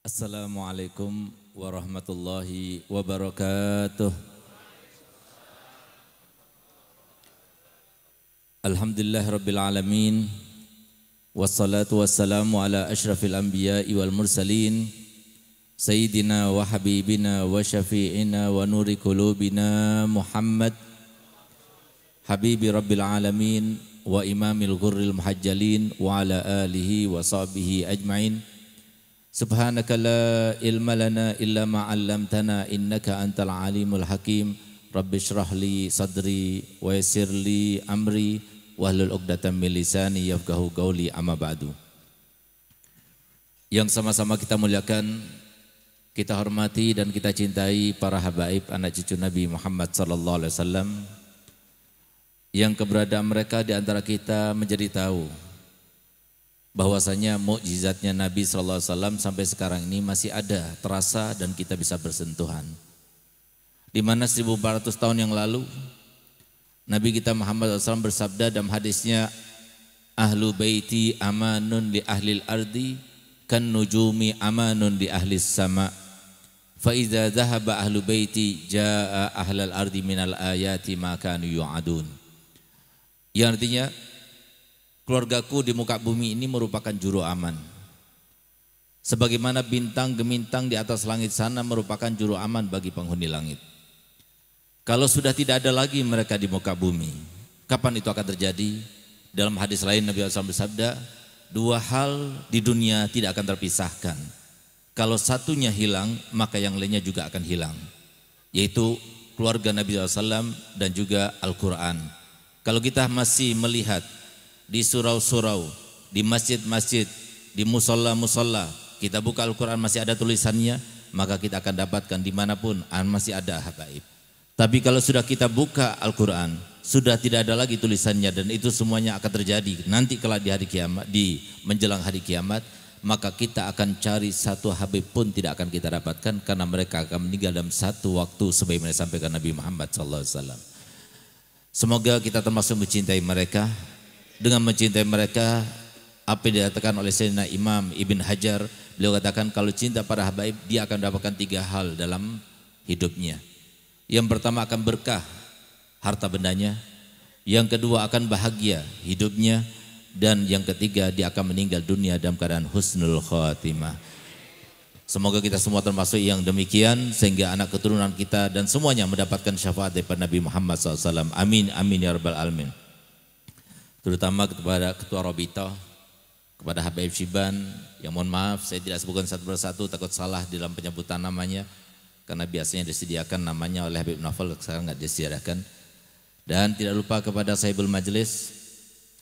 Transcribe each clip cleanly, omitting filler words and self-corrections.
Assalamualaikum warahmatullahi wabarakatuh. Alhamdulillah rabbil alamin. Wassalatu wassalamu ala ashrafil anbiya'i wal mursalin. Sayyidina wa habibina wa syafi'ina wa nuri qulubina Muhammad Habibi rabbil alamin wa imamil ghurril muhajjalin wa ala alihi wa sahbihi ajma'in. Subhanaka la ilma lana illa ma 'allamtana innaka antal alimul hakim. Rabbi shrah li sadri wa yassir li amri wahlul 'uqdatam min lisani yafqahu qawli amma ba'du. Yang sama-sama kita muliakan, kita hormati dan kita cintai para habaib anak cucu Nabi Muhammad sallallahu alaihi wasallam yang keberadaan mereka di antara kita menjadi tahu bahwasanya mukjizatnya Nabi sallallahu alaihi wasallam sampai sekarang ini masih ada, terasa dan kita bisa bersentuhan. Di mana 1400 tahun yang lalu Nabi kita Muhammad SAW bersabda dalam hadisnya, ahlu baiti amanun li ahlil ardi kan nujumi amanun li ahlis sama. Fa idza dhahaba ahlu baiti jaa ahlal ardi minal ayati ma kanu yu'adun. Yang artinya keluargaku di muka bumi ini merupakan juru aman. Sebagaimana bintang gemintang di atas langit sana merupakan juru aman bagi penghuni langit. Kalau sudah tidak ada lagi mereka di muka bumi, kapan itu akan terjadi? Dalam hadis lain Nabi SAW bersabda, dua hal di dunia tidak akan terpisahkan. Kalau satunya hilang, maka yang lainnya juga akan hilang. Yaitu keluarga Nabi SAW dan juga Al-Quran. Kalau kita masih melihat di surau-surau, di masjid-masjid, di musola-musola, kita buka Al-Quran masih ada tulisannya, maka kita akan dapatkan dimanapun masih ada habaib. Tapi kalau sudah kita buka Al-Quran, sudah tidak ada lagi tulisannya dan itu semuanya akan terjadi nanti kelak di hari kiamat, di menjelang hari kiamat, maka kita akan cari satu habib pun tidak akan kita dapatkan karena mereka akan meninggal dalam satu waktu sebagaimana disampaikan Nabi Muhammad SAW. Semoga kita termasuk mencintai mereka. Dengan mencintai mereka, apa yang dikatakan oleh Sayyidina Imam Ibn Hajar, beliau katakan kalau cinta para habaib dia akan mendapatkan tiga hal dalam hidupnya. Yang pertama akan berkah harta bendanya, yang kedua akan bahagia hidupnya, dan yang ketiga dia akan meninggal dunia dalam keadaan husnul khatimah. Semoga kita semua termasuk yang demikian sehingga anak keturunan kita dan semuanya mendapatkan syafaat daripada Nabi Muhammad SAW. Amin amin ya rabbal alamin. Terutama kepada Ketua Robito, kepada Habaib Syiban, yang mohon maaf saya tidak sebutkan satu persatu takut salah dalam penyebutan namanya karena biasanya disediakan namanya oleh Habib Naufal, sekarang nggak disediakan. Dan tidak lupa kepada Sahibul Majlis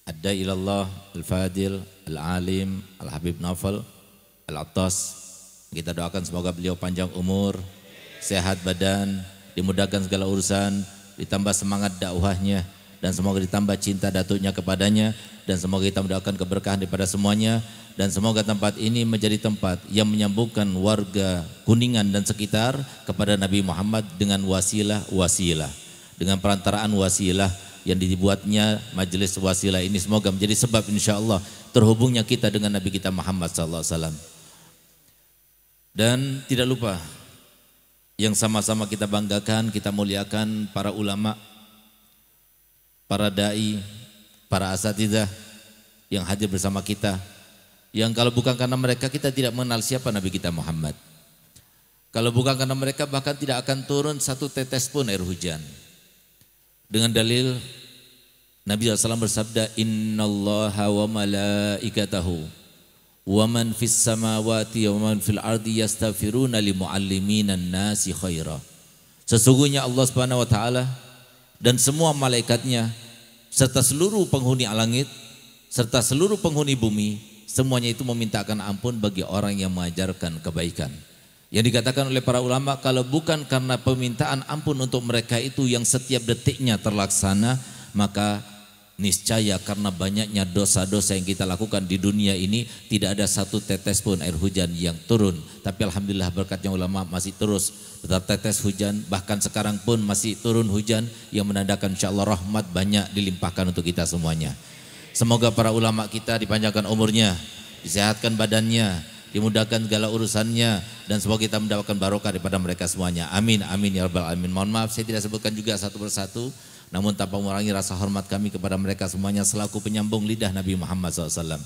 Adda ilallah Al-Fadil Al-Alim Al-Habib Naufal Al-Attas. Kita doakan semoga beliau panjang umur, sehat badan, dimudahkan segala urusan, ditambah semangat dakwahnya, dan semoga ditambah cinta datuknya kepadanya, dan semoga kita mendoakan keberkahan daripada semuanya, dan semoga tempat ini menjadi tempat yang menyambungkan warga Kuningan dan sekitar kepada Nabi Muhammad dengan wasilah, dengan perantaraan wasilah yang dibuatnya majelis wasilah ini, semoga menjadi sebab insyaallah terhubungnya kita dengan Nabi kita Muhammad SAW. Dan tidak lupa yang sama-sama kita banggakan, kita muliakan para ulama, para dai, para asatidzah yang hadir bersama kita, yang kalau bukan karena mereka kita tidak mengenal siapa Nabi kita Muhammad. Kalau bukan karena mereka bahkan tidak akan turun satu tetes pun air hujan. Dengan dalil Nabi SAW bersabda, innallaha wa malaikatahu wa man fis samawati wa man fil ardi yastaghfiruna li mualliminan nasi khaira. Sesungguhnya Allah Subhanahu wa taala dan semua malaikatnya serta seluruh penghuni langit serta seluruh penghuni bumi, semuanya itu memintakan ampun bagi orang yang mengajarkan kebaikan. Yang dikatakan oleh para ulama, kalau bukan karena permintaan ampun untuk mereka itu yang setiap detiknya terlaksana, maka niscaya karena banyaknya dosa-dosa yang kita lakukan di dunia ini tidak ada satu tetes pun air hujan yang turun. Tapi alhamdulillah berkatnya ulama masih terus bertetes hujan, bahkan sekarang pun masih turun hujan yang menandakan insyaallah rahmat banyak dilimpahkan untuk kita semuanya. Semoga para ulama kita dipanjangkan umurnya, disehatkan badannya, dimudahkan segala urusannya, dan semoga kita mendapatkan barokah daripada mereka semuanya. Amin, amin ya rabbal alamin. Mohon maaf saya tidak sebutkan juga satu persatu, namun tanpa mengurangi rasa hormat kami kepada mereka semuanya selaku penyambung lidah Nabi Muhammad SAW.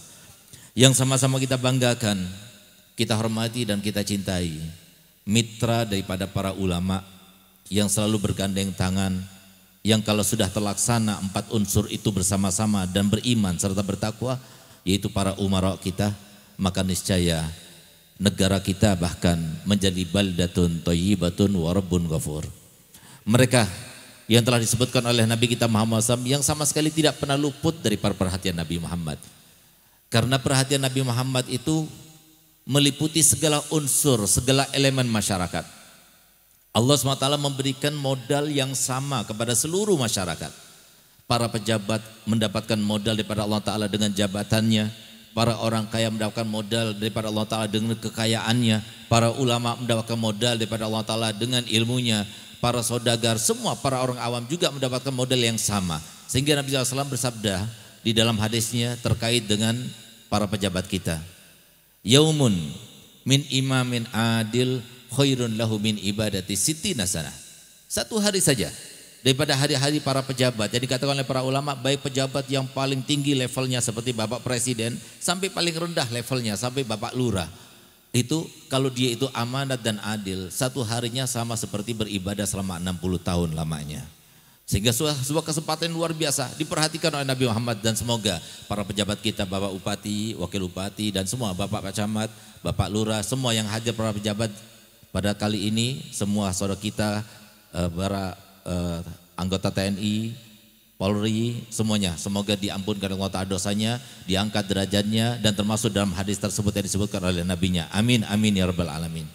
Yang sama-sama kita banggakan, kita hormati dan kita cintai, mitra daripada para ulama yang selalu bergandeng tangan, yang kalau sudah terlaksana 4 unsur itu bersama-sama dan beriman serta bertakwa, yaitu para umara kita, maka niscaya negara kita bahkan menjadi baldatun thayyibatun wa rabbun ghafur. Mereka yang telah disebutkan oleh Nabi kita Muhammad SAW yang sama sekali tidak pernah luput dari perhatian Nabi Muhammad. Karena perhatian Nabi Muhammad itu meliputi segala unsur, segala elemen masyarakat. Allah SWT memberikan modal yang sama kepada seluruh masyarakat. Para pejabat mendapatkan modal daripada Allah Ta'ala dengan jabatannya. Para orang kaya mendapatkan modal daripada Allah Ta'ala dengan kekayaannya. Para ulama mendapatkan modal daripada Allah Ta'ala dengan ilmunya. Para saudagar, semua para orang awam juga mendapatkan modal yang sama. Sehingga Nabi SAW bersabda di dalam hadisnya terkait dengan para pejabat kita. Yaumun min imamin adil khairun lahu min ibadati sittina sanah. Satu hari saja daripada hari-hari para pejabat. Jadi dikatakan oleh para ulama, baik pejabat yang paling tinggi levelnya seperti Bapak Presiden sampai paling rendah levelnya sampai Bapak Lurah. Itu kalau dia itu amanat dan adil, satu harinya sama seperti beribadah selama 60 tahun lamanya. Sehingga sebuah kesempatan luar biasa diperhatikan oleh Nabi Muhammad, dan semoga para pejabat kita, Bapak Bupati, Wakil Bupati dan semua Bapak Camat, Bapak Lurah, semua yang hadir para pejabat pada kali ini, semua saudara kita, para anggota TNI, Polri, semuanya semoga diampunkan Allah Ta'ala dosanya, diangkat derajatnya, dan termasuk dalam hadis tersebut yang disebutkan oleh nabinya. Amin, amin ya rabbal alamin.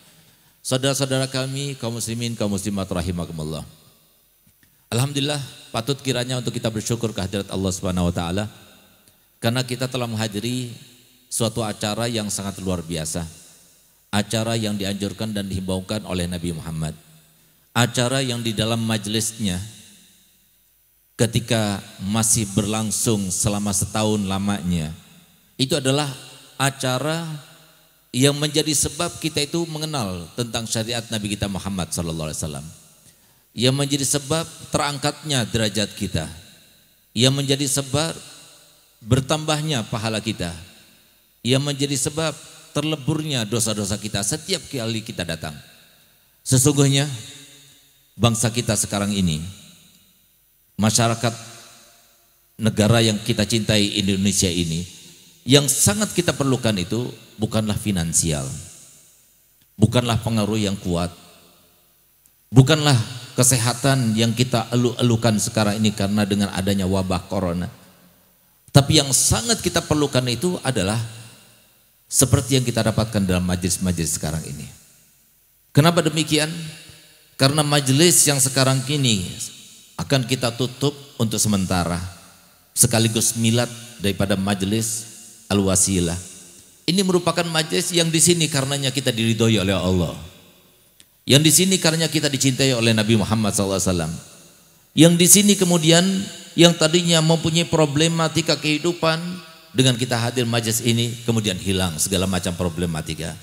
Saudara-saudara kami, kaum muslimin, kaum muslimat rahimakumullah. Alhamdulillah, patut kiranya untuk kita bersyukur kehadirat Allah Subhanahu wa taala karena kita telah menghadiri suatu acara yang sangat luar biasa. Acara yang dianjurkan dan dihimbaukan oleh Nabi Muhammad. Acara yang di dalam majelisnya ketika masih berlangsung selama setahun lamanya, itu adalah acara yang menjadi sebab kita itu mengenal tentang syariat Nabi kita Muhammad SAW, yang menjadi sebab terangkatnya derajat kita, yang menjadi sebab bertambahnya pahala kita, yang menjadi sebab terleburnya dosa-dosa kita setiap kali kita datang. Sesungguhnya bangsa kita sekarang ini, masyarakat negara yang kita cintai Indonesia ini, yang sangat kita perlukan itu bukanlah finansial, bukanlah pengaruh yang kuat, bukanlah kesehatan yang kita elu-elukan sekarang ini karena dengan adanya wabah corona. Tapi yang sangat kita perlukan itu adalah seperti yang kita dapatkan dalam majelis-majelis sekarang ini. Kenapa demikian? Karena majelis yang sekarang ini akan kita tutup untuk sementara, sekaligus milad daripada majelis Al-Wasilah. Ini merupakan majelis yang di sini karenanya kita diridhoi oleh Allah, yang di sini karenanya kita dicintai oleh Nabi Muhammad SAW, yang di sini kemudian yang tadinya mempunyai problematika kehidupan, dengan kita hadir majelis ini kemudian hilang segala macam problematika.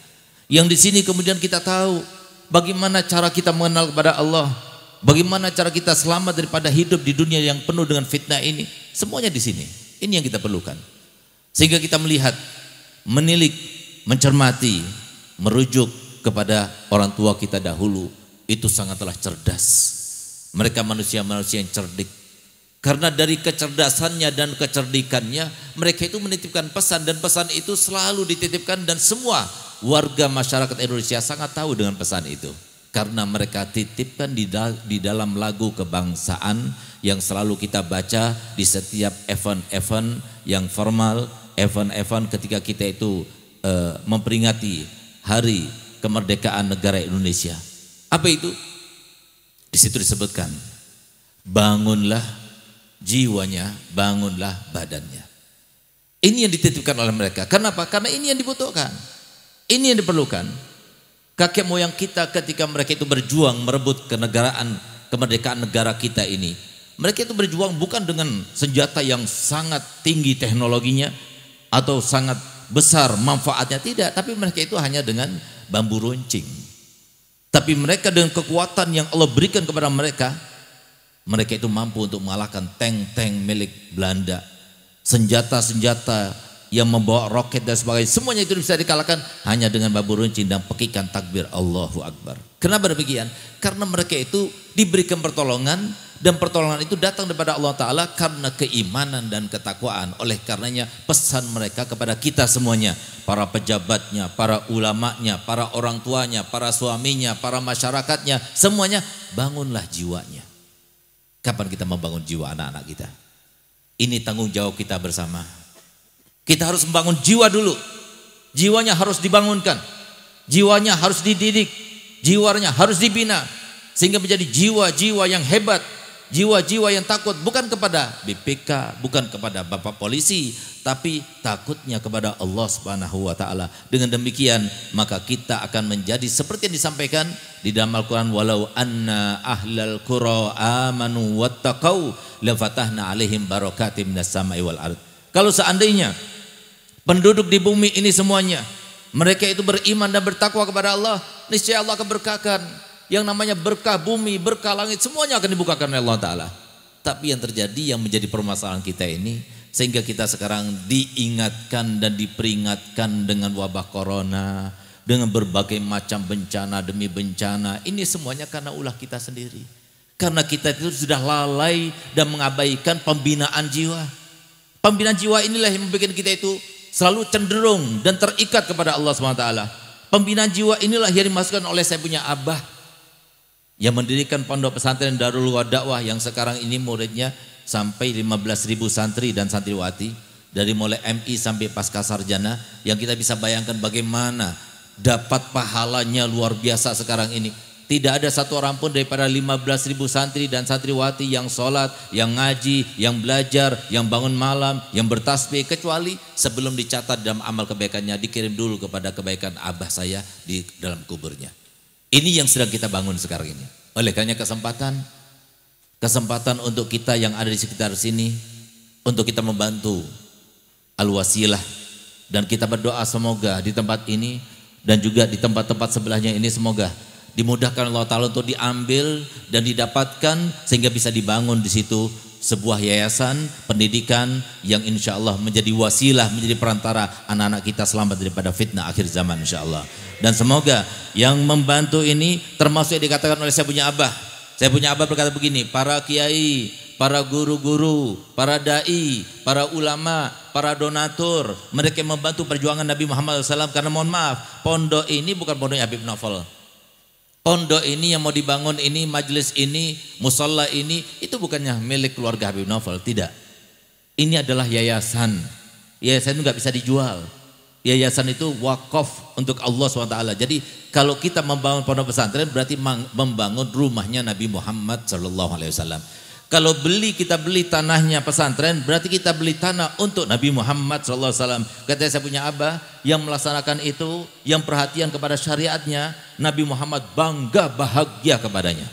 Yang di sini kemudian kita tahu bagaimana cara kita mengenal kepada Allah, bagaimana cara kita selamat daripada hidup di dunia yang penuh dengan fitnah ini. Semuanya di sini. Ini yang kita perlukan. Sehingga kita melihat, menilik, mencermati, merujuk kepada orang tua kita dahulu, itu sangatlah cerdas. Mereka manusia-manusia yang cerdik. Karena dari kecerdasannya dan kecerdikannya, mereka itu menitipkan pesan, dan pesan itu selalu dititipkan, dan semua warga masyarakat Indonesia sangat tahu dengan pesan itu. Karena mereka titipkan di dalam lagu kebangsaan yang selalu kita baca di setiap event-event yang formal, event-event ketika kita itu memperingati hari kemerdekaan negara Indonesia. Apa itu? Di situ disebutkan, bangunlah jiwanya, bangunlah badannya. Ini yang dititipkan oleh mereka. Kenapa? Karena ini yang dibutuhkan, ini yang diperlukan. Kakek moyang kita ketika mereka itu berjuang merebut kemerdekaan negara kita ini, mereka itu berjuang bukan dengan senjata yang sangat tinggi teknologinya atau sangat besar manfaatnya, tidak, tapi mereka itu hanya dengan bambu runcing. Tapi mereka dengan kekuatan yang Allah berikan kepada mereka, mereka itu mampu untuk mengalahkan tank-tank milik Belanda, senjata-senjata yang membawa roket dan sebagainya, semuanya itu bisa dikalahkan hanya dengan bambu runcing dan pekikan takbir Allahu Akbar. Kenapa demikian? Karena mereka itu diberikan pertolongan, dan pertolongan itu datang daripada Allah Ta'ala karena keimanan dan ketakwaan. Oleh karenanya pesan mereka kepada kita semuanya, para pejabatnya, para ulamanya, para orang tuanya, para suaminya, para masyarakatnya, semuanya, bangunlah jiwanya. Kapan kita membangun jiwa anak-anak kita? Ini tanggung jawab kita bersama. Kita harus membangun jiwa dulu. Jiwanya harus dibangunkan, jiwanya harus dididik, jiwanya harus dibina, sehingga menjadi jiwa-jiwa yang hebat, jiwa-jiwa yang takut bukan kepada BPK, bukan kepada Bapak Polisi, tapi takutnya kepada Allah Subhanahu wa taala. Dengan demikian maka kita akan menjadi seperti yang disampaikan di dalam Al-Qur'an, walau anna ahlal qura amanu wattaqau la fatahna alaihim barakatim minas sama'i wal ard. Kalau seandainya penduduk di bumi ini semuanya mereka itu beriman dan bertakwa kepada Allah, niscaya Allah akan berkahkan. Yang namanya berkah bumi, berkah langit, semuanya akan dibukakan oleh Allah Ta'ala. Tapi yang terjadi, yang menjadi permasalahan kita ini, sehingga kita sekarang diingatkan dan diperingatkan dengan wabah corona, dengan berbagai macam bencana demi bencana. Ini semuanya karena ulah kita sendiri. Karena kita itu sudah lalai dan mengabaikan pembinaan jiwa. Pembinaan jiwa inilah yang membuat kita itu selalu cenderung dan terikat kepada Allah SWT. Pembinaan jiwa inilah yang dimasukkan oleh saya punya abah, yang mendirikan pondok pesantren Darul Dakwah, yang sekarang ini muridnya sampai 15.000 santri dan santriwati, dari mulai MI sampai pasca sarjana, yang kita bisa bayangkan bagaimana dapat pahalanya luar biasa sekarang ini. Tidak ada satu orang pun daripada 15.000 santri dan santriwati yang sholat, yang ngaji, yang belajar, yang bangun malam, yang bertasbih, kecuali sebelum dicatat dalam amal kebaikannya dikirim dulu kepada kebaikan abah saya di dalam kuburnya. Ini yang sedang kita bangun sekarang ini. Oleh karena kesempatan untuk kita yang ada di sekitar sini, untuk kita membantu al-wasilah, dan kita berdoa semoga di tempat ini dan juga di tempat-tempat sebelahnya ini semoga dimudahkan Allah Ta'ala untuk diambil dan didapatkan, sehingga bisa dibangun di situ sebuah yayasan pendidikan yang insya Allah menjadi wasilah, menjadi perantara anak-anak kita selamat daripada fitnah akhir zaman insya Allah. Dan semoga yang membantu ini termasuk yang dikatakan oleh saya punya abah. Saya punya abah berkata begini, para kiai, para guru-guru, para da'i, para ulama, para donatur, mereka yang membantu perjuangan Nabi Muhammad SAW. Karena mohon maaf, pondok ini bukan pondoknya Habib Novel. Pondok ini yang mau dibangun ini, majelis ini, musalla ini, itu bukannya milik keluarga Habib Novel, tidak. Ini adalah yayasan. Yayasan itu nggak bisa dijual. Yayasan itu wakaf untuk Allah SWT. Jadi kalau kita membangun pondok pesantren berarti membangun rumahnya Nabi Muhammad SAW. Kalau kita beli tanahnya pesantren, berarti kita beli tanah untuk Nabi Muhammad SAW. Ketika saya punya abah yang melaksanakan itu, yang perhatian kepada syariatnya, Nabi Muhammad bangga bahagia kepadanya.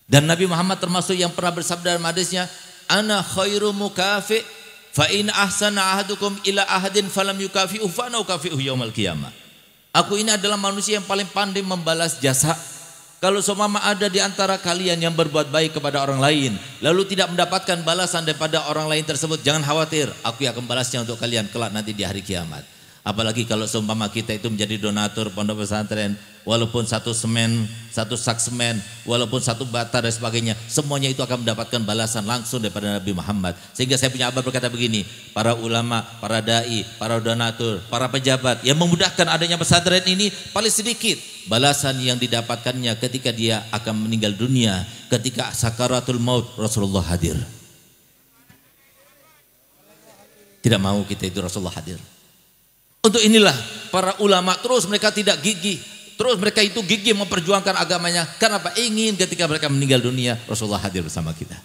Dan Nabi Muhammad termasuk yang pernah bersabda dalam hadisnya, ana khairu mukafi fa in ahsana ahadukum ila ahadin falam yukafi'u fa ana ukafi'u yaumal qiyamah. Aku ini adalah manusia yang paling pandai membalas jasa. Kalau seumpama ada di antara kalian yang berbuat baik kepada orang lain, lalu tidak mendapatkan balasan daripada orang lain tersebut, jangan khawatir, aku akan balasnya untuk kalian kelak nanti di hari kiamat. Apalagi kalau seumpama kita itu menjadi donatur pondok pesantren, walaupun satu semen, satu sak semen, walaupun satu bata dan sebagainya, semuanya itu akan mendapatkan balasan langsung daripada Nabi Muhammad. Sehingga saya punya abah berkata begini, para ulama, para da'i, para donatur, para pejabat yang memudahkan adanya pesantren ini, paling sedikit balasan yang didapatkannya ketika dia akan meninggal dunia, ketika sakaratul maut Rasulullah hadir. Tidak mau kita itu Rasulullah hadir. Untuk inilah para ulama terus mereka tidak gigih, terus mereka itu gigih memperjuangkan agamanya. Kenapa? Ingin ketika mereka meninggal dunia Rasulullah hadir bersama kita.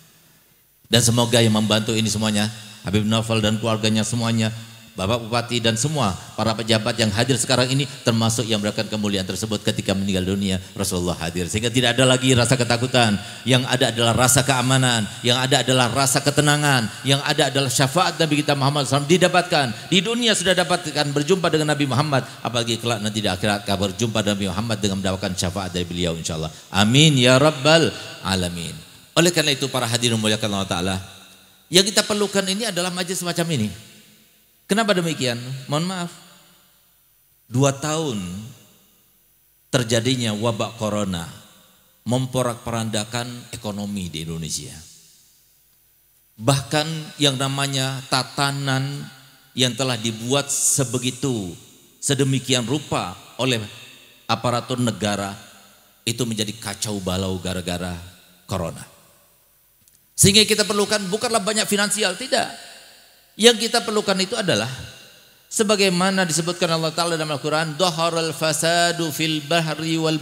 Dan semoga yang membantu ini semuanya, Habib Novel dan keluarganya semuanya, Bapak Bupati dan semua para pejabat yang hadir sekarang ini termasuk yang mendapatkan kemuliaan tersebut ketika meninggal dunia Rasulullah hadir. Sehingga tidak ada lagi rasa ketakutan, yang ada adalah rasa keamanan, yang ada adalah rasa ketenangan, yang ada adalah syafaat Nabi kita Muhammad SAW didapatkan. Di dunia sudah dapatkan berjumpa dengan Nabi Muhammad, apalagi kelak nanti di akhirat kabar berjumpa dengan Nabi Muhammad dengan mendapatkan syafaat dari beliau insyaallah. Amin ya rabbal alamin. Oleh karena itu para hadirin muliakan Allah Ta'ala, yang kita perlukan ini adalah majelis semacam ini. Kenapa demikian? Mohon maaf, 2 tahun terjadinya wabak corona memporak-porandakan ekonomi di Indonesia. Bahkan yang namanya tatanan yang telah dibuat sedemikian rupa oleh aparatur negara itu menjadi kacau balau gara-gara corona. Sehingga kita perlukan bukanlah banyak finansial, tidak. Yang kita perlukan itu adalah sebagaimana disebutkan Allah Ta'ala dalam Al-Quran, dhaharal fasadu fil barri wal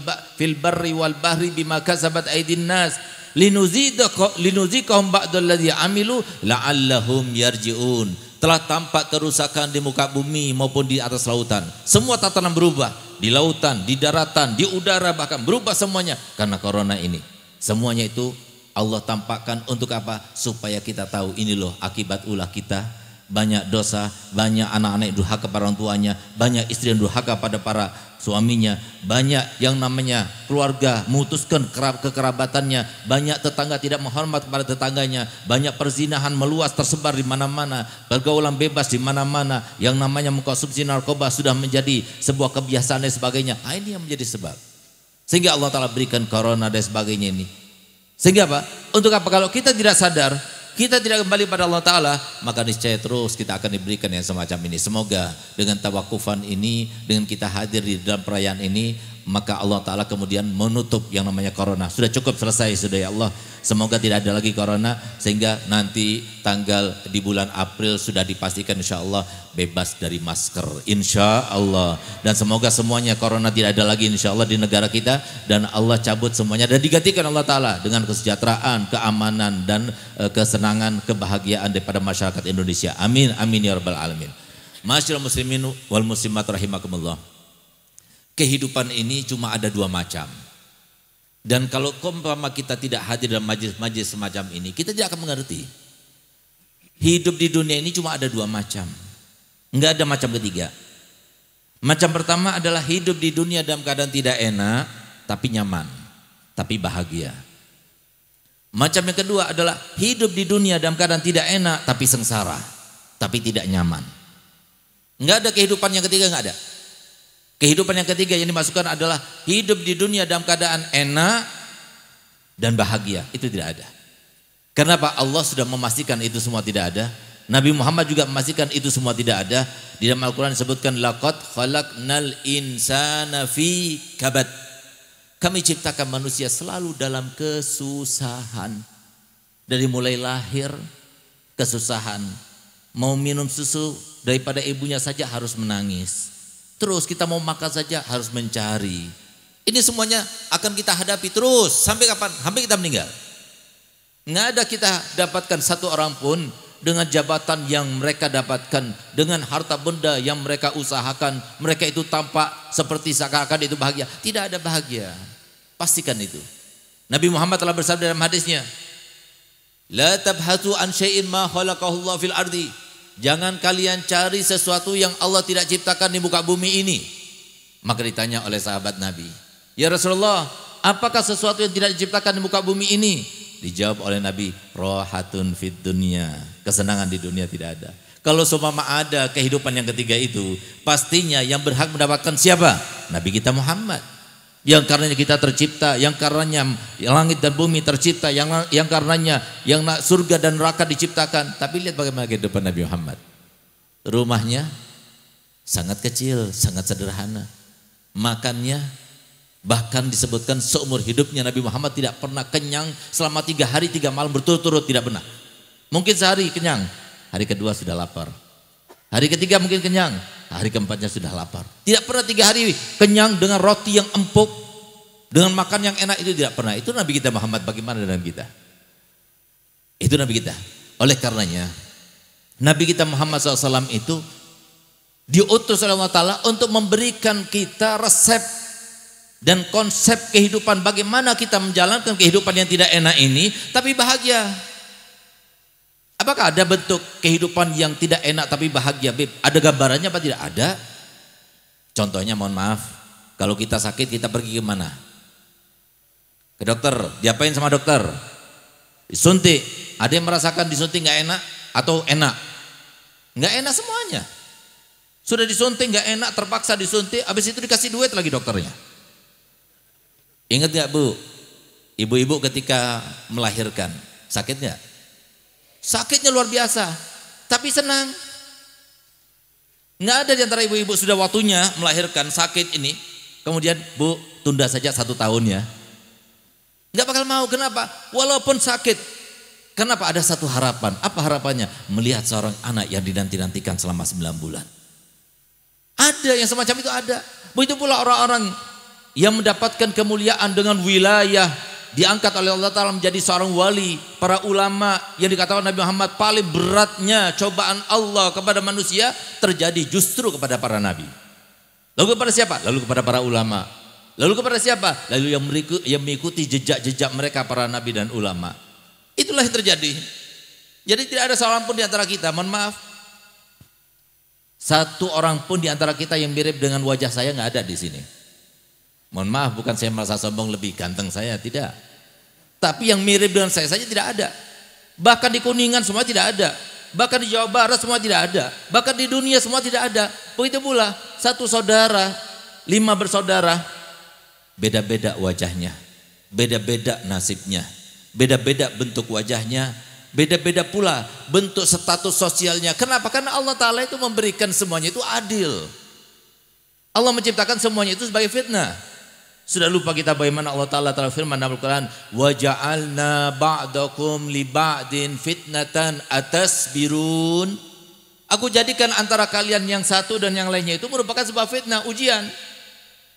bahri bima kasabat aydin nas linuziqahum ba'dalladzi amilu la'allahum yarji'un. Telah tampak kerusakan di muka bumi maupun di atas lautan. Semua tatanan berubah, di lautan, di daratan, di udara, bahkan berubah semuanya karena corona ini. Semuanya itu Allah tampakkan untuk apa? Supaya kita tahu ini loh akibat ulah kita. Banyak dosa, banyak anak-anak yang durhaka kepada orang tuanya, banyak istri yang durhaka pada para suaminya, banyak yang namanya keluarga memutuskan kekerabatannya, banyak tetangga tidak menghormat kepada tetangganya, banyak perzinahan meluas tersebar di mana-mana, pergaulan bebas di mana-mana, yang namanya mengkonsumsi narkoba sudah menjadi sebuah kebiasaan dan sebagainya. Ini yang menjadi sebab. Sehingga Allah Ta'ala berikan corona dan sebagainya ini. Sehingga apa? Untuk apa? Kalau kita tidak sadar, kita tidak kembali pada Allah Ta'ala, maka niscaya terus kita akan diberikan yang semacam ini. Semoga dengan tawakufan ini, dengan kita hadir di dalam perayaan ini, maka Allah Ta'ala kemudian menutup yang namanya corona. Sudah cukup, selesai sudah ya Allah. Semoga tidak ada lagi corona, sehingga nanti tanggal di bulan April sudah dipastikan insya Allah bebas dari masker, insya Allah. Dan semoga semuanya corona tidak ada lagi insya Allah di negara kita, dan Allah cabut semuanya dan digantikan Allah Ta'ala dengan kesejahteraan, keamanan dan kesenangan, kebahagiaan daripada masyarakat Indonesia. Amin, amin ya rabbal alamin. Masyaallah muslimin wal muslimat rahimakumullah. Kehidupan ini cuma ada 2 macam. Dan kalau umpama kita tidak hadir dalam majlis-majlis semacam ini, kita tidak akan mengerti. Hidup di dunia ini cuma ada 2 macam. Enggak ada macam ketiga. Macam pertama adalah hidup di dunia dalam keadaan tidak enak, tapi nyaman, tapi bahagia. Macam yang kedua adalah hidup di dunia dalam keadaan tidak enak, tapi sengsara, tapi tidak nyaman. Enggak ada kehidupan yang ketiga, enggak ada. Kehidupan yang ketiga yang dimasukkan adalah hidup di dunia dalam keadaan enak dan bahagia. Itu tidak ada. Kenapa? Allah sudah memastikan itu semua tidak ada. Nabi Muhammad juga memastikan itu semua tidak ada. Di dalam Al-Quran disebutkan laqad khalaqnal insana fi kabad. Kami ciptakan manusia selalu dalam kesusahan. Dari mulai lahir kesusahan. Mau minum susu daripada ibunya saja harus menangis. Terus kita mau makan saja harus mencari. Ini semuanya akan kita hadapi terus. Sampai kapan? Sampai kita meninggal. Nggak ada kita dapatkan satu orang pun dengan jabatan yang mereka dapatkan, dengan harta benda yang mereka usahakan, mereka itu tampak seperti seakan-akan itu bahagia. Tidak ada bahagia. Pastikan itu. Nabi Muhammad telah bersabda dalam hadisnya, la tabhatu an syai'in ma khalaqahu Allah fil ardi. Jangan kalian cari sesuatu yang Allah tidak ciptakan di muka bumi ini. Maka ditanya oleh sahabat Nabi, ya Rasulullah, apakah sesuatu yang tidak diciptakan di muka bumi ini? Dijawab oleh Nabi, rohatun fid dunya, kesenangan di dunia tidak ada. Kalau seumpama ada kehidupan yang ketiga itu, pastinya yang berhak mendapatkan siapa? Nabi kita Muhammad. Yang karenanya kita tercipta, yang karenanya langit dan bumi tercipta, yang karenanya yang surga dan neraka diciptakan. Tapi lihat bagaimana kehidupan Nabi Muhammad. Rumahnya sangat kecil, sangat sederhana. Makannya bahkan disebutkan seumur hidupnya Nabi Muhammad tidak pernah kenyang selama 3 hari 3 malam berturut-turut, tidak pernah. Mungkin sehari kenyang, hari kedua sudah lapar. Hari ketiga mungkin kenyang, hari keempatnya sudah lapar. Tidak pernah 3 hari kenyang dengan roti yang empuk, dengan makan yang enak, itu tidak pernah. Itu Nabi kita Muhammad. Bagaimana dengan kita? Itu Nabi kita. Oleh karenanya Nabi kita Muhammad SAW itu diutus oleh Allah Ta'ala untuk memberikan kita resep dan konsep kehidupan bagaimana kita menjalankan kehidupan yang tidak enak ini tapi bahagia. Apakah ada bentuk kehidupan yang tidak enak tapi bahagia, Beb? Ada gambarannya apa tidak? Ada. Contohnya mohon maaf, kalau kita sakit kita pergi ke mana? Ke dokter. Diapain sama dokter? Disuntik. Ada yang merasakan disuntik nggak enak atau enak? Nggak enak semuanya. Sudah disuntik nggak enak, terpaksa disuntik, habis itu dikasih duit lagi dokternya. Ingat nggak Bu? Ibu-ibu ketika melahirkan sakit nggak? Sakitnya luar biasa, tapi senang. Nggak ada di antara ibu-ibu sudah waktunya melahirkan sakit ini, kemudian Bu tunda saja 1 tahun ya. Nggak bakal mau. Kenapa? Walaupun sakit. Kenapa? Ada satu harapan. Apa harapannya? Melihat seorang anak yang dinanti-nantikan selama 9 bulan. Ada yang semacam itu ada. Begitu pula orang-orang yang mendapatkan kemuliaan dengan wilayah, diangkat oleh Allah Ta'ala menjadi seorang wali. Para ulama yang dikatakan Nabi Muhammad paling beratnya cobaan Allah kepada manusia terjadi justru kepada para nabi. Lalu kepada siapa? Lalu kepada para ulama. Lalu kepada siapa? Lalu yang mengikuti jejak-jejak mereka para nabi dan ulama. Itulah yang terjadi. Jadi tidak ada seorang pun di antara kita, mohon maaf, satu orang pun di antara kita yang mirip dengan wajah saya nggak ada di sini. Mohon maaf, bukan saya merasa sombong lebih ganteng saya, tidak. Tapi yang mirip dengan saya saja tidak ada. Bahkan di Kuningan semua tidak ada. Bahkan di Jawa Barat semua tidak ada. Bahkan di dunia semua tidak ada. Begitu pula satu saudara, 5 bersaudara, beda-beda wajahnya, beda-beda nasibnya, beda-beda bentuk wajahnya, beda-beda pula bentuk status sosialnya. Kenapa? Karena Allah Ta'ala itu memberikan semuanya itu adil. Allah menciptakan semuanya itu sebagai fitnah. Sudah lupa kita bagaimana Allah Ta'ala firman dalam Al-Quran, وَجَعَلْنَا بَعْدَكُمْ لِبَعْدٍ فِتْنَةً أَتَسْبِرُونَ. Aku jadikan antara kalian yang satu dan yang lainnya itu merupakan sebuah fitnah, ujian.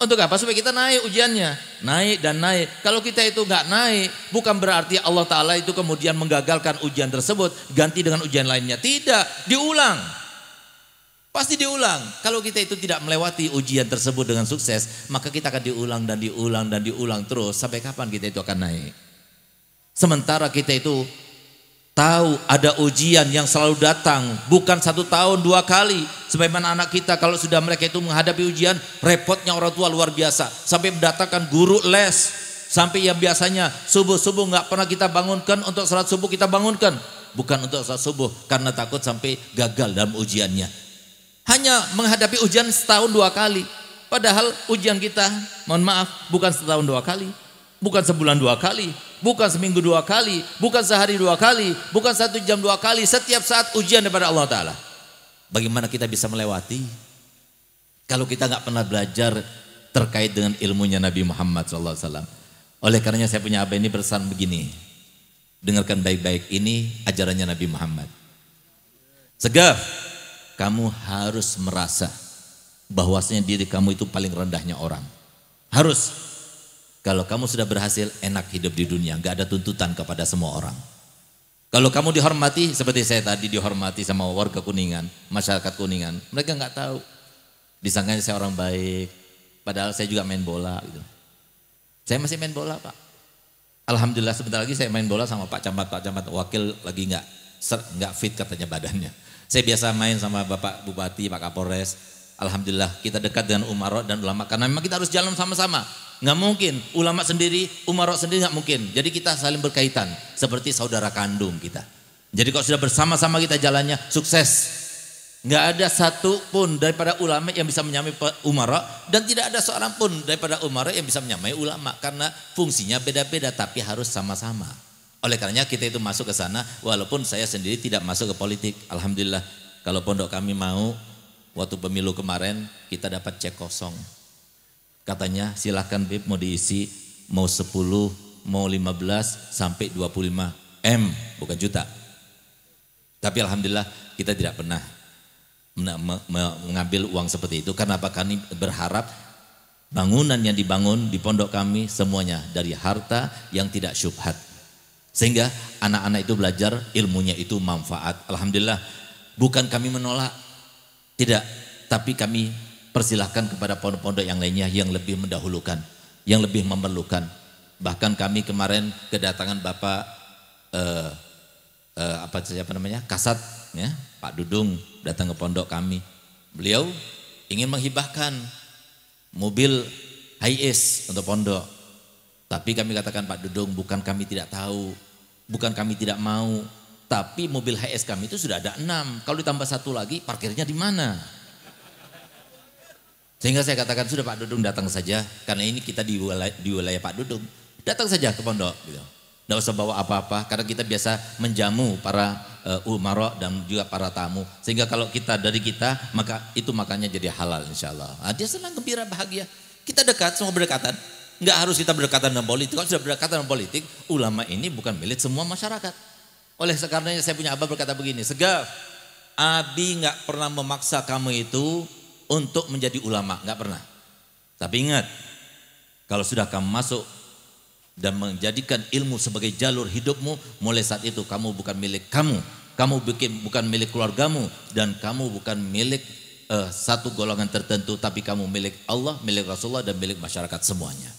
Untuk apa? Supaya kita naik ujiannya. Naik dan naik. Kalau kita itu nggak naik, bukan berarti Allah Ta'ala itu kemudian menggagalkan ujian tersebut, ganti dengan ujian lainnya. Tidak, diulang. Pasti diulang. Kalau kita itu tidak melewati ujian tersebut dengan sukses, maka kita akan diulang dan diulang dan diulang terus. Sampai kapan kita itu akan naik? Sementara kita itu tahu ada ujian yang selalu datang, bukan 1 tahun 2 kali. Sebagaimana anak kita kalau sudah mereka itu menghadapi ujian, repotnya orang tua luar biasa. Sampai mendatangkan guru les, sampai yang biasanya subuh-subuh nggak pernah kita bangunkan, untuk salat subuh kita bangunkan. Bukan untuk salat subuh, karena takut sampai gagal dalam ujiannya. Hanya menghadapi ujian 1 tahun 2 kali. Padahal ujian kita, mohon maaf, bukan 1 tahun 2 kali, bukan sebulan 2 kali, bukan seminggu 2 kali, bukan sehari 2 kali, bukan 1 jam 2 kali. Setiap saat ujian daripada Allah Ta'ala. Bagaimana kita bisa melewati kalau kita nggak pernah belajar terkait dengan ilmunya Nabi Muhammad SAW. Oleh karenanya saya punya abah ini pesan begini, dengarkan baik-baik, ini ajarannya Nabi Muhammad. Segaf, kamu harus merasa bahwasanya diri kamu itu paling rendahnya orang. Harus. Kalau kamu sudah berhasil, enak hidup di dunia, gak ada tuntutan kepada semua orang. Kalau kamu dihormati, seperti saya tadi dihormati sama warga Kuningan, masyarakat Kuningan, mereka gak tahu. Disangkanya saya orang baik, padahal saya juga main bola gitu. Saya masih main bola, Pak. Alhamdulillah sebentar lagi saya main bola sama Pak Camat, wakil lagi nggak fit katanya badannya. Saya biasa main sama Bapak Bupati, Pak Kapolres. Alhamdulillah kita dekat dengan umarok dan ulama, karena memang kita harus jalan sama-sama. Nggak mungkin ulama sendiri, umarok sendiri nggak mungkin. Jadi kita saling berkaitan seperti saudara kandung kita. Jadi kalau sudah bersama-sama kita jalannya, sukses. Nggak ada satu pun daripada ulama yang bisa menyamai umarok, dan tidak ada seorang pun daripada umarok yang bisa menyamai ulama, karena fungsinya beda-beda tapi harus sama-sama. Oleh karenanya kita itu masuk ke sana, walaupun saya sendiri tidak masuk ke politik. Alhamdulillah kalau pondok kami mau, waktu pemilu kemarin kita dapat cek kosong. Katanya silahkan Bib, mau diisi, mau 10, mau 15 sampai 25 M, bukan juta. Tapi alhamdulillah kita tidak pernah mengambil uang seperti itu. Karena apa? Kami berharap bangunan yang dibangun di pondok kami semuanya dari harta yang tidak syubhat. Sehingga anak-anak itu belajar ilmunya itu manfaat. Alhamdulillah, bukan kami menolak, tidak. Tapi kami persilahkan kepada pondok-pondok yang lainnya yang lebih mendahulukan, yang lebih memerlukan. Bahkan kami kemarin kedatangan Bapak Kasat, ya, Pak Dudung datang ke pondok kami. Beliau ingin menghibahkan mobil Hiace untuk pondok. Tapi kami katakan, Pak Dudung, bukan kami tidak tahu, bukan kami tidak mau, tapi mobil Hiace kami itu sudah ada 6. Kalau ditambah 1 lagi, parkirnya di mana? Sehingga saya katakan, sudah Pak Dudung datang saja, karena ini kita di wilayah Pak Dudung. Datang saja ke pondok, gitu. Nggak usah bawa apa-apa, karena kita biasa menjamu para umara dan juga para tamu. Sehingga kalau kita dari kita, maka itu makannya jadi halal insya Allah. Dia senang, gembira, bahagia. Kita dekat, semua berdekatan. Nggak harus kita berdekatan dengan politik. Kalau sudah berdekatan dengan politik, ulama ini bukan milik semua masyarakat. Oleh karenanya saya punya abah berkata begini, Segaf, Abi nggak pernah memaksa kamu itu untuk menjadi ulama, nggak pernah. Tapi ingat, kalau sudah kamu masuk dan menjadikan ilmu sebagai jalur hidupmu, mulai saat itu kamu bukan milik kamu bukan milik keluargamu, dan kamu bukan milik satu golongan tertentu, tapi kamu milik Allah, milik Rasulullah, dan milik masyarakat semuanya.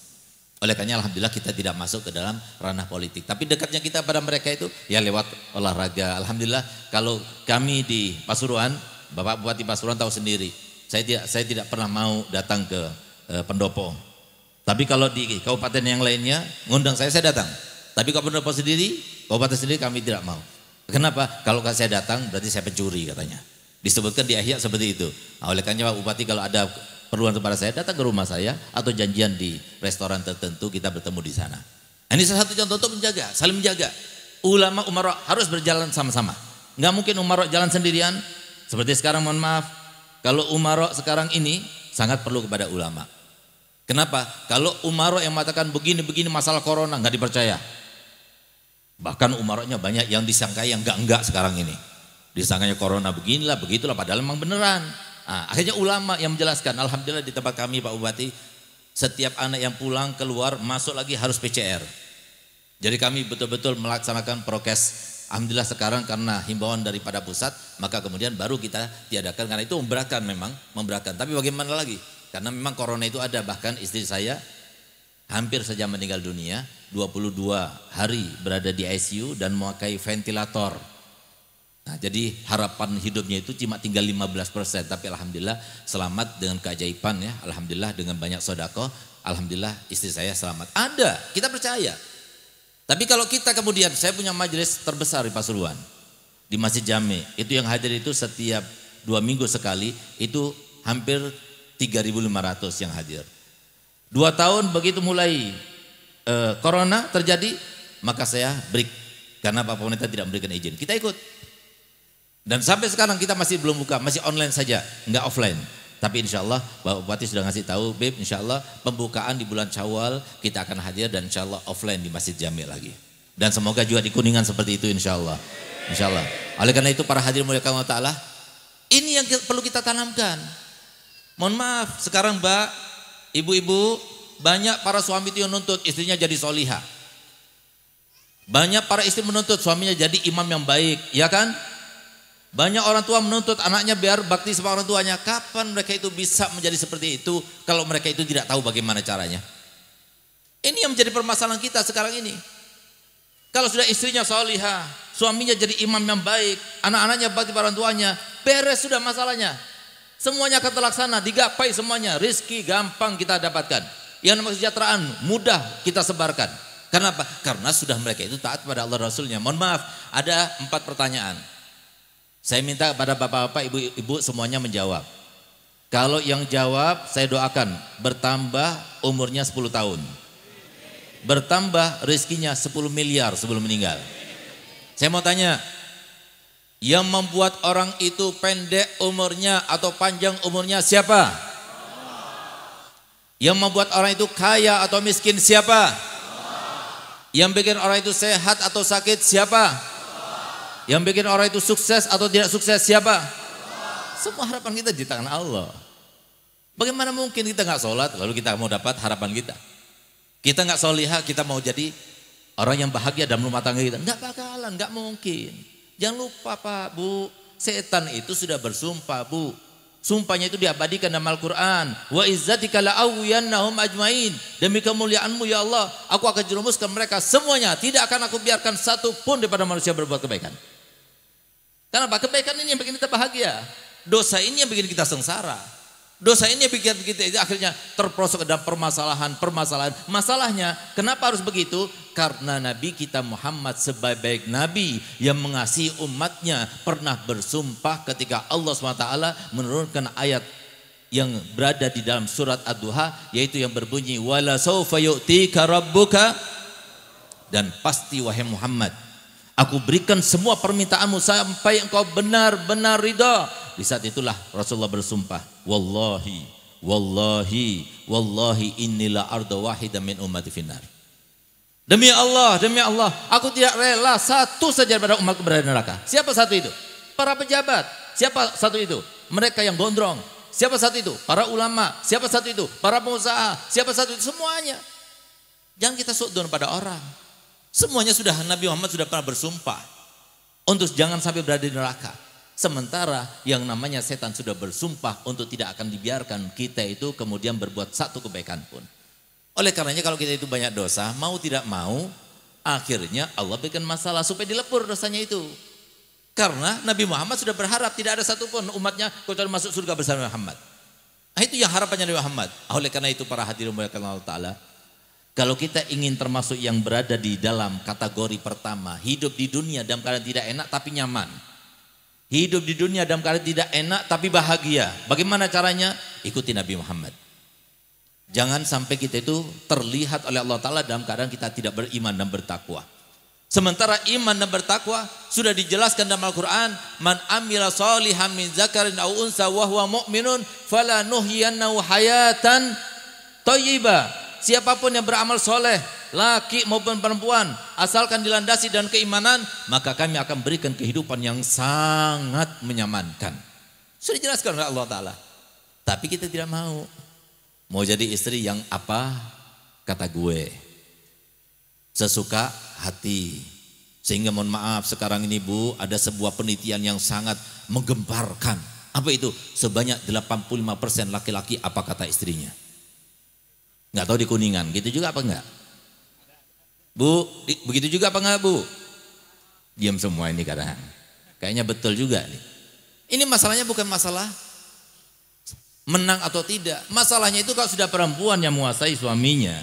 Oleh karena alhamdulillah kita tidak masuk ke dalam ranah politik, tapi dekatnya kita pada mereka itu ya lewat olahraga. Alhamdulillah kalau kami di Pasuruan, Bapak Bupati Pasuruan tahu sendiri, saya tidak pernah mau datang ke pendopo. Tapi kalau di kabupaten yang lainnya ngundang saya datang. Tapi kalau pendopo sendiri, kabupaten sendiri kami tidak mau. Kenapa? Kalau saya datang berarti saya pencuri katanya. Disebutkan di Ihya seperti itu. Nah, oleh karena Pak Bupati kalau ada perluan kepada saya, datang ke rumah saya atau janjian di restoran tertentu, kita bertemu di sana. Ini salah satu contoh untuk menjaga, saling menjaga. Ulama umara harus berjalan sama-sama. Nggak mungkin umara jalan sendirian. Seperti sekarang, mohon maaf, kalau umara sekarang ini sangat perlu kepada ulama. Kenapa? Kalau umara yang mengatakan begini-begini masalah corona nggak dipercaya. Bahkan umaranya banyak yang disangkai yang enggak sekarang ini. Disangkanya corona beginilah, begitulah, padahal memang beneran. Nah, akhirnya ulama yang menjelaskan. Alhamdulillah di tempat kami Pak Bupati, setiap anak yang pulang keluar masuk lagi harus PCR. Jadi kami betul-betul melaksanakan prokes. Alhamdulillah sekarang karena himbauan daripada pusat, maka kemudian baru kita tiadakan, karena itu memberatkan, memang memberatkan. Tapi bagaimana lagi? Karena memang corona itu ada, bahkan istri saya hampir saja meninggal dunia, 22 hari berada di ICU dan memakai ventilator. Nah, jadi harapan hidupnya itu cuma tinggal 15%, tapi alhamdulillah selamat dengan keajaiban ya, alhamdulillah dengan banyak sedekah, alhamdulillah istri saya selamat. Ada, kita percaya. Tapi kalau kita kemudian, saya punya majelis terbesar di Pasuruan, di Masjid Jami, itu yang hadir itu setiap 2 minggu sekali, itu hampir 3.500 yang hadir. 2 tahun begitu mulai corona terjadi, maka saya break karena Pak Pemerintah tidak memberikan izin. Kita ikut. Dan sampai sekarang kita masih belum buka, masih online saja, enggak offline. Tapi insya Allah Bapak Bupati sudah ngasih tahu, Beb, insya Allah pembukaan di bulan Syawal kita akan hadir, dan insya Allah offline di Masjid Jami lagi. Dan semoga juga di Kuningan seperti itu insya Allah. Insya Allah. Oleh karena itu para hadirin mulia Allah Ta'ala, ini yang perlu kita tanamkan. Mohon maaf, sekarang Mbak, ibu-ibu, banyak para suami itu yang nuntut istrinya jadi solihah. Banyak para istri menuntut suaminya jadi imam yang baik, ya kan? Banyak orang tua menuntut anaknya biar bakti sama orang tuanya. Kapan mereka itu bisa menjadi seperti itu kalau mereka itu tidak tahu bagaimana caranya? Ini yang menjadi permasalahan kita sekarang ini. Kalau sudah istrinya solihah, suaminya jadi imam yang baik, anak-anaknya bakti pada orang tuanya, beres sudah masalahnya. Semuanya akan terlaksana, digapai semuanya. Rizki gampang kita dapatkan. Yang namanya kesejahteraan mudah kita sebarkan. Kenapa? Karena sudah mereka itu taat pada Allah Rasulnya. Mohon maaf, ada 4 pertanyaan. Saya minta kepada bapak-bapak, ibu-ibu semuanya menjawab. Kalau yang jawab, saya doakan bertambah umurnya 10 tahun. Bertambah rezekinya 10 miliar sebelum meninggal. Saya mau tanya, yang membuat orang itu pendek umurnya atau panjang umurnya siapa? Yang membuat orang itu kaya atau miskin siapa? Yang bikin orang itu sehat atau sakit siapa? Yang bikin orang itu sukses atau tidak sukses siapa? Semua harapan kita di tangan Allah. Bagaimana mungkin kita nggak sholat lalu kita mau dapat harapan kita? Kita nggak solihah, kita mau jadi orang yang bahagia dalam rumah tangga kita? Nggak bakalan, nggak mungkin. Jangan lupa Pak, Bu, setan itu sudah bersumpah Bu, Sumpahnya itu diabadikan dalam Al-Quran. Wa izzatika la'awiyannahum ajmain. Demi kemuliaanmu ya Allah, aku akan jerumuskan mereka semuanya. Tidak akan aku biarkan satu pun daripada manusia berbuat kebaikan. Kenapa? Kebaikan ini yang bikin kita bahagia. Dosa ini yang bikin kita sengsara. Dosa ini yang bikin kita akhirnya terperosok ke dalam permasalahan. Masalahnya, kenapa harus begitu? Karena Nabi kita Muhammad sebaik-baik Nabi yang mengasihi umatnya pernah bersumpah ketika Allah SWT menurunkan ayat yang berada di dalam surat Ad-Duha, yaitu yang berbunyi wala sawfa yu'tika rabbuka, dan pasti wahai Muhammad, aku berikan semua permintaanmu sampai engkau benar-benar ridha. Di saat itulah Rasulullah bersumpah, wallahi innila arda wahida min ummati finnar. Demi Allah, aku tidak rela satu saja daripada umatku berada di neraka. Siapa satu itu? Para pejabat. Siapa satu itu? Mereka yang gondrong. Siapa satu itu? Para ulama. Siapa satu itu? Para pengusaha. Siapa satu itu? Semuanya. Jangan kita suudzon pada orang. Semuanya sudah, Nabi Muhammad sudah pernah bersumpah untuk jangan sampai berada di neraka. Sementara yang namanya setan sudah bersumpah untuk tidak akan dibiarkan kita itu kemudian berbuat satu kebaikan pun. Oleh karenanya kalau kita itu banyak dosa, mau tidak mau, akhirnya Allah berikan masalah supaya dilepur dosanya itu. Karena Nabi Muhammad sudah berharap tidak ada satupun umatnya kecuali masuk surga bersama Muhammad. Nah, itu yang harapannya Nabi Muhammad. Oleh karena itu para hadirin muliakan Allah Ta'ala, kalau kita ingin termasuk yang berada di dalam kategori pertama, hidup di dunia dalam keadaan tidak enak tapi nyaman. Hidup di dunia dalam keadaan tidak enak tapi bahagia. Bagaimana caranya? Ikuti Nabi Muhammad. Jangan sampai kita itu terlihat oleh Allah Ta'ala dalam keadaan kita tidak beriman dan bertakwa. Sementara iman dan bertakwa sudah dijelaskan dalam Al-Quran. Man amila salihan min zakarin au unsa wa huwa mu'minun fala nuhyiyannahu hayatan thayyibah. Siapapun yang beramal soleh, laki maupun perempuan, asalkan dilandasi dan keimanan, maka kami akan berikan kehidupan yang sangat menyamankan. Sudah dijelaskan oleh Allah Ta'ala. Tapi kita tidak mau. Mau jadi istri yang apa? Kata gue. Sesuka hati. Sehingga mohon maaf sekarang ini Bu, ada sebuah penelitian yang sangat menggemparkan. Apa itu? Sebanyak 85% laki-laki apa kata istrinya? Nggak tahu di Kuningan, gitu juga apa enggak? Bu, begitu juga apa enggak Bu? Diam semua ini kadang. Kayaknya betul juga nih. Ini masalahnya bukan masalah menang atau tidak. Masalahnya itu kalau sudah perempuan yang menguasai suaminya,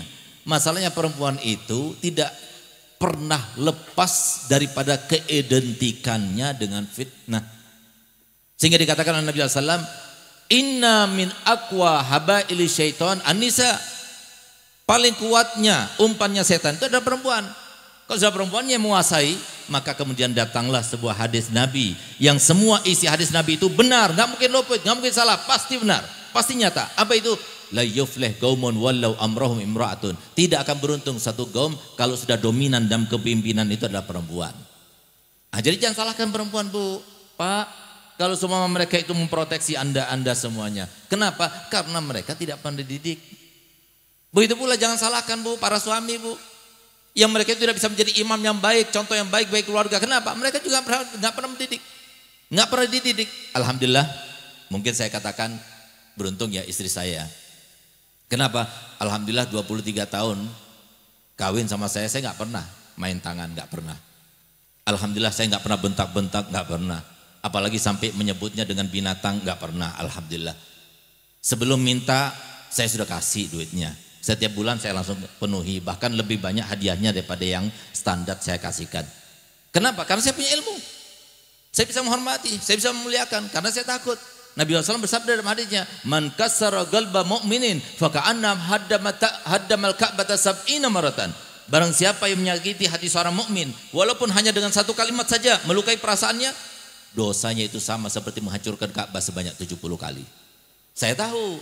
masalahnya perempuan itu tidak pernah lepas daripada keidentikannya dengan fitnah. Sehingga dikatakan oleh Nabi SAW, inna min aqwa habaili syaitan an-nisa. Paling kuatnya umpannya setan itu adalah perempuan. Kalau sudah perempuan yang menguasai, maka kemudian datanglah sebuah hadis Nabi yang semua isi hadis Nabi itu benar, nggak mungkin luput, nggak mungkin salah, pasti benar, pasti nyata. Apa itu? La yuflih qaumun wallau amrahum imra'atun. Tidak akan beruntung satu kaum kalau sudah dominan dalam kepemimpinan itu adalah perempuan. Nah, jadi jangan salahkan perempuan Bu, Pak. Kalau semua mereka itu memproteksi anda semuanya. Kenapa? Karena mereka tidak pernah dididik. Begitu pula jangan salahkan Bu, para suami Bu, yang mereka itu tidak bisa menjadi imam yang baik, contoh yang baik bagi keluarga. Kenapa? Mereka juga nggak pernah mendidik, nggak pernah dididik. Alhamdulillah, mungkin saya katakan beruntung ya istri saya. Kenapa? Alhamdulillah 23 tahun kawin sama saya nggak pernah main tangan, nggak pernah. Alhamdulillah saya nggak pernah bentak-bentak, nggak pernah. Apalagi sampai menyebutnya dengan binatang, nggak pernah. Alhamdulillah. Sebelum minta saya sudah kasih duitnya. Setiap bulan saya langsung penuhi, bahkan lebih banyak hadiahnya daripada yang standar saya kasihkan. Kenapa? Karena saya punya ilmu. Saya bisa menghormati, saya bisa memuliakan, karena saya takut. Nabi SAW bersabda dalam hadisnya, man kassara qalba mu'minin faka'annam haddamal ka'bata sab'ina maratan. Barang siapa yang menyakiti hati seorang mukmin, walaupun hanya dengan satu kalimat saja melukai perasaannya, dosanya itu sama seperti menghancurkan Ka'bah sebanyak 70 kali. Saya tahu,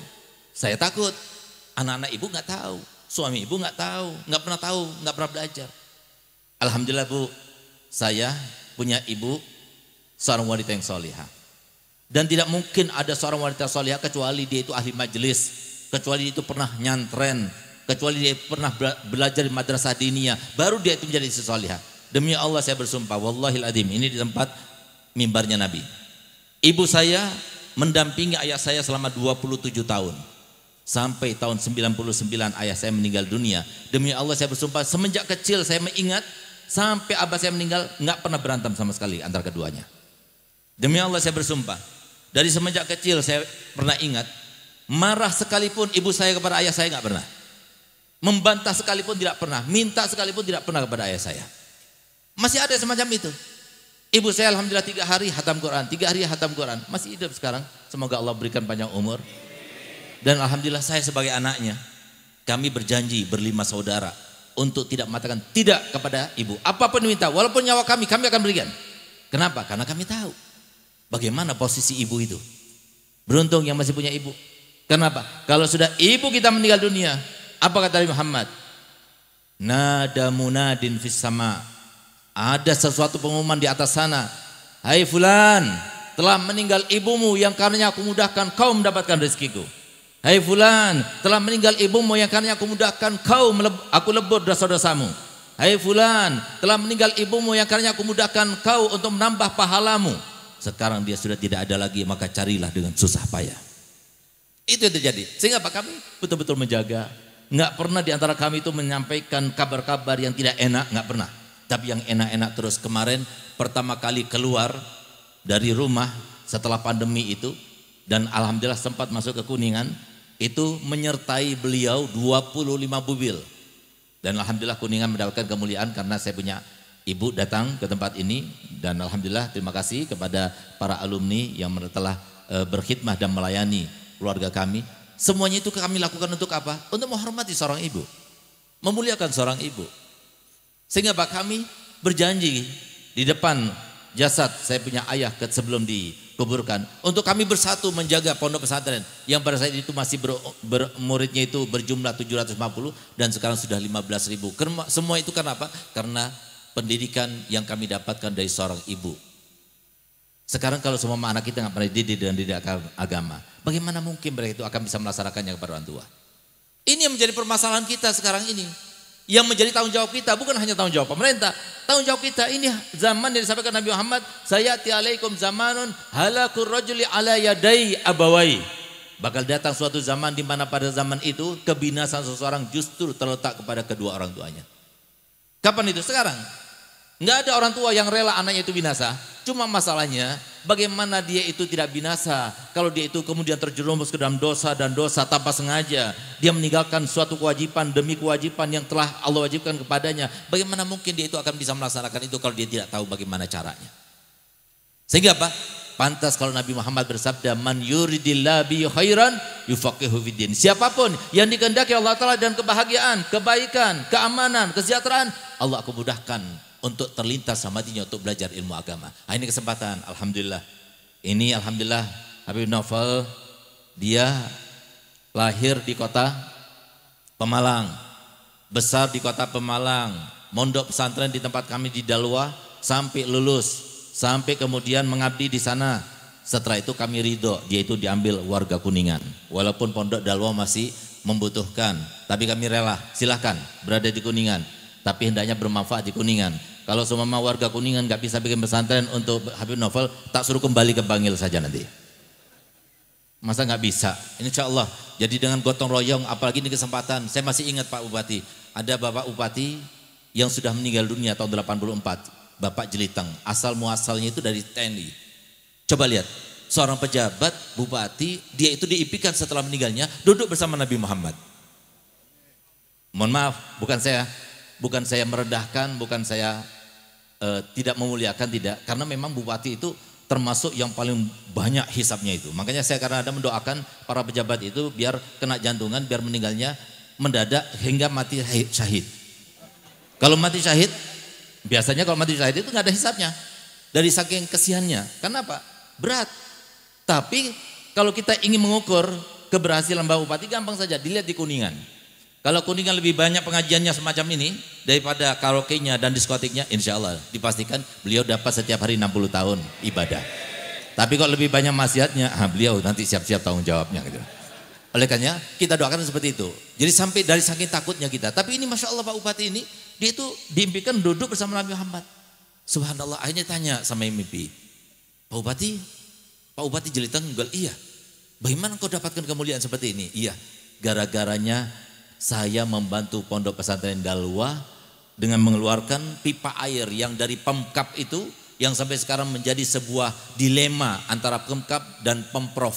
saya takut. Anak-anak ibu nggak tahu, suami ibu nggak tahu, nggak pernah belajar. Alhamdulillah Bu, saya punya ibu seorang wanita yang solihah. Dan tidak mungkin ada seorang wanita solihah kecuali dia itu ahli majelis, kecuali dia itu pernah nyantren, kecuali dia pernah belajar di madrasah diniyah, baru dia itu menjadi istri solihah. Demi Allah saya bersumpah, wallahil adzim, ini di tempat mimbarnya Nabi. Ibu saya mendampingi ayah saya selama 27 tahun. Sampai tahun 99 ayah saya meninggal dunia. Demi Allah saya bersumpah, semenjak kecil saya mengingat sampai abah saya meninggal nggak pernah berantem sama sekali antara keduanya. Demi Allah saya bersumpah, dari semenjak kecil saya pernah ingat, marah sekalipun ibu saya kepada ayah saya nggak pernah. Membantah sekalipun tidak pernah, minta sekalipun tidak pernah kepada ayah saya. Masih ada semacam itu. Ibu saya alhamdulillah 3 hari hatam Quran, 3 hari hatam Quran, masih hidup sekarang. Semoga Allah berikan panjang umur. Dan alhamdulillah saya sebagai anaknya, kami berjanji berlima saudara untuk tidak mengatakan tidak kepada ibu. Apapun diminta, walaupun nyawa kami akan berikan. Kenapa? Karena kami tahu bagaimana posisi ibu itu. Beruntung yang masih punya ibu. Kenapa? Kalau sudah ibu kita meninggal dunia, apa kata Nabi Muhammad? Nada munadin fis sama. Ada sesuatu pengumuman di atas sana. Hai fulan, telah meninggal ibumu yang karenanya aku mudahkan kau mendapatkan rezekiku. Hai fulan, telah meninggal ibumu yang karenanya aku mudahkan aku lebur dosa-dosamu. Hai fulan, telah meninggal ibumu yang karenanya aku mudahkan kau untuk menambah pahalamu. Sekarang dia sudah tidak ada lagi, maka carilah dengan susah payah. Itu yang terjadi. Sehingga Pak, kami betul-betul menjaga. Nggak pernah di antara kami itu menyampaikan kabar-kabar yang tidak enak, nggak pernah. Tapi yang enak-enak terus. Kemarin pertama kali keluar dari rumah setelah pandemi itu, dan alhamdulillah sempat masuk ke Kuningan, itu menyertai beliau 25 mobil. Dan alhamdulillah Kuningan mendapatkan kemuliaan karena saya punya ibu datang ke tempat ini. Dan alhamdulillah terima kasih kepada para alumni yang telah berkhidmah dan melayani keluarga kami. Semuanya itu kami lakukan untuk apa? Untuk menghormati seorang ibu, memuliakan seorang ibu. Sehingga Pak, kami berjanji di depan jasad saya punya ayah sebelum dikuburkan, untuk kami bersatu menjaga pondok pesantren yang pada saat itu masih muridnya itu berjumlah 750 dan sekarang sudah 15.000. Semua itu karena apa? Karena pendidikan yang kami dapatkan dari seorang ibu. Sekarang kalau semua anak kita nggak pernah dididik dengan didikan agama, bagaimana mungkin mereka itu akan bisa melaksanakannya kepada orang tua? Ini yang menjadi permasalahan kita sekarang ini. Yang menjadi tanggung jawab kita, bukan hanya tanggung jawab pemerintah. Tanggung jawab kita ini zaman yang disampaikan Nabi Muhammad, sayati alaikum zamanun halakur rajuli ala yadai abawai. Bakal datang suatu zaman di mana pada zaman itu kebinasaan seseorang justru terletak kepada kedua orang tuanya. Kapan itu? Sekarang. Enggak ada orang tua yang rela anaknya itu binasa. Cuma masalahnya bagaimana dia itu tidak binasa kalau dia itu kemudian terjerumus ke dalam dosa dan dosa tanpa sengaja. Dia meninggalkan suatu kewajiban demi kewajiban yang telah Allah wajibkan kepadanya. Bagaimana mungkin dia itu akan bisa melaksanakan itu kalau dia tidak tahu bagaimana caranya. Sehingga apa? Pantas kalau Nabi Muhammad bersabda, man yuridillahu bi khairan yufaqihu fiddin. Siapapun yang dikehendaki Allah Ta'ala dan kebahagiaan, kebaikan, keamanan, kesejahteraan, Allah akan mudahkan untuk terlintas sama hatinya untuk belajar ilmu agama. Nah, ini kesempatan, alhamdulillah. Ini alhamdulillah Habib Novel, dia lahir di kota Pemalang, besar di kota Pemalang, mondok pesantren di tempat kami di Dalwa sampai lulus, sampai kemudian mengabdi di sana. Setelah itu kami ridho, dia itu diambil warga Kuningan. Walaupun pondok Dalwa masih membutuhkan, tapi kami rela, silahkan berada di Kuningan. Tapi hendaknya bermanfaat di Kuningan. Kalau semua warga Kuningan nggak bisa bikin pesantren untuk Habib Novel, tak suruh kembali ke Bangil saja nanti. Masa nggak bisa? Insya Allah. Jadi dengan gotong royong, apalagi ini kesempatan. Saya masih ingat Pak Bupati, ada Bapak Bupati yang sudah meninggal dunia tahun 84, Bapak Jeliteng. Asal muasalnya itu dari TNI. Coba lihat, seorang pejabat bupati, dia itu diimpikan setelah meninggalnya duduk bersama Nabi Muhammad. Mohon maaf, bukan saya merendahkan, bukan saya tidak memuliakan, tidak. Karena memang bupati itu termasuk yang paling banyak hisapnya itu. Makanya saya karena ada mendoakan para pejabat itu biar kena jantungan, biar meninggalnya mendadak hingga mati syahid. Kalau mati syahid, biasanya kalau mati syahid itu nggak ada hisapnya. Dari saking kesiannya. Kenapa? Berat. Tapi kalau kita ingin mengukur keberhasilan Bapak Bupati, gampang saja, dilihat di Kuningan. Kalau Kuningan lebih banyak pengajiannya semacam ini daripada karaoke-nya dan diskotiknya, insya Allah dipastikan beliau dapat setiap hari 60 tahun ibadah. Tapi kalau lebih banyak maksiatnya, beliau nanti siap-siap tanggung jawabnya gitu. Oleh karena kita doakan seperti itu. Jadi sampai dari saking takutnya kita. Tapi ini Masya Allah Pak Bupati ini, dia itu diimpikan duduk bersama Nabi Muhammad. Subhanallah, akhirnya tanya sama mimpi, Pak Bupati, Pak Bupati Jelitang Tunggal, iya. Bagaimana kau dapatkan kemuliaan seperti ini? Iya, gara-garanya saya membantu Pondok Pesantren Dalwa dengan mengeluarkan pipa air yang dari Pemkap itu, yang sampai sekarang menjadi sebuah dilema antara Pemkap dan Pemprov,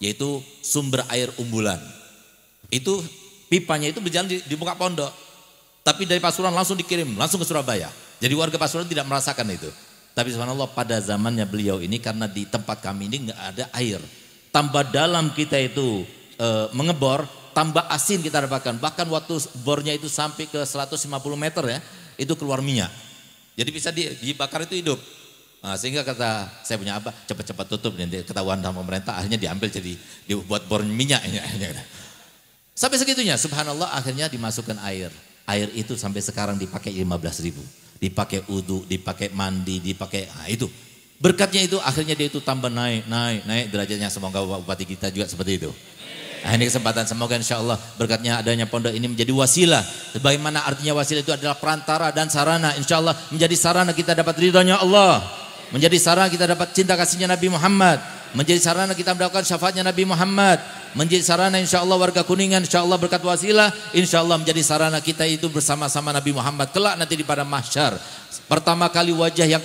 yaitu sumber air umbulan. Itu pipanya itu berjalan di muka pondok, tapi dari Pasuruan langsung dikirim langsung ke Surabaya. Jadi warga Pasuruan tidak merasakan itu. Tapi subhanallah pada zamannya beliau ini, karena di tempat kami ini nggak ada air, tambah dalam kita itu mengebor, tambah asin kita dapatkan. Bahkan waktu bornya itu sampai ke 150 meter ya, itu keluar minyak. Jadi bisa dibakar itu hidup. Nah, sehingga kata saya punya abah, cepat-cepat tutup, nanti ketahuan sama pemerintah, akhirnya diambil jadi dibuat bor minyak. Sampai segitunya, subhanallah, akhirnya dimasukkan air. Air itu sampai sekarang dipakai 15.000. Dipakai wudu, dipakai mandi, dipakai, nah itu. Berkatnya itu akhirnya dia itu tambah naik derajatnya. Semoga Bupati kita juga seperti itu. Nah, ini kesempatan, semoga insya Allah berkatnya adanya pondok ini menjadi wasilah. Sebagaimana artinya wasilah itu adalah perantara dan sarana. Insya Allah menjadi sarana kita dapat ridhonya Allah. Menjadi sarana kita dapat cinta kasihnya Nabi Muhammad. Menjadi sarana kita mendapatkan syafaatnya Nabi Muhammad. Menjadi sarana insya Allah warga Kuningan, insya Allah berkat wasilah, insya Allah menjadi sarana kita itu bersama-sama Nabi Muhammad kelak nanti di padang mahsyar. Pertama kali wajah yang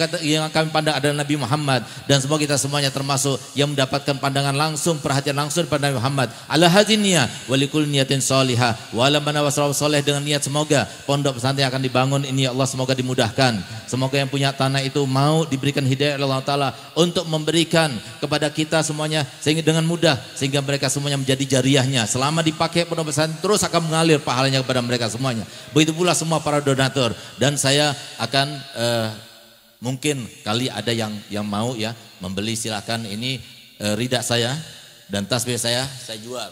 kami pandang adalah Nabi Muhammad, dan semoga kita semuanya termasuk yang mendapatkan pandangan langsung, perhatian langsung pada Nabi Muhammad. Ala hadinnya walikul niyatin salihah wa ala man wasraw saleh, dengan niat semoga pondok pesantren yang akan dibangun ini ya Allah semoga dimudahkan. Semoga yang punya tanah itu mau diberikan hidayah oleh Allah Ta'ala untuk memberikan kepada kita semuanya sehingga dengan mudah, sehingga mereka semuanya menjadi jariahnya. Selama dipakai pondok pesantren terus akan mengalir pahalanya kepada mereka semuanya. Begitu pula semua para donatur. Dan saya akan mungkin kali ada yang mau ya membeli, silakan. Ini rida saya dan tasbih saya jual.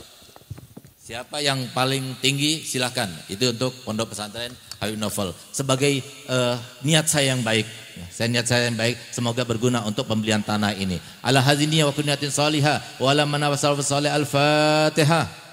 Siapa yang paling tinggi silakan. Itu untuk pondok pesantren Habib Novel sebagai niat saya yang baik. Niat saya yang baik semoga berguna untuk pembelian tanah ini. Ala hadiniya wa kunniyatin salihah wa ala man wasal salih al-Fatihah.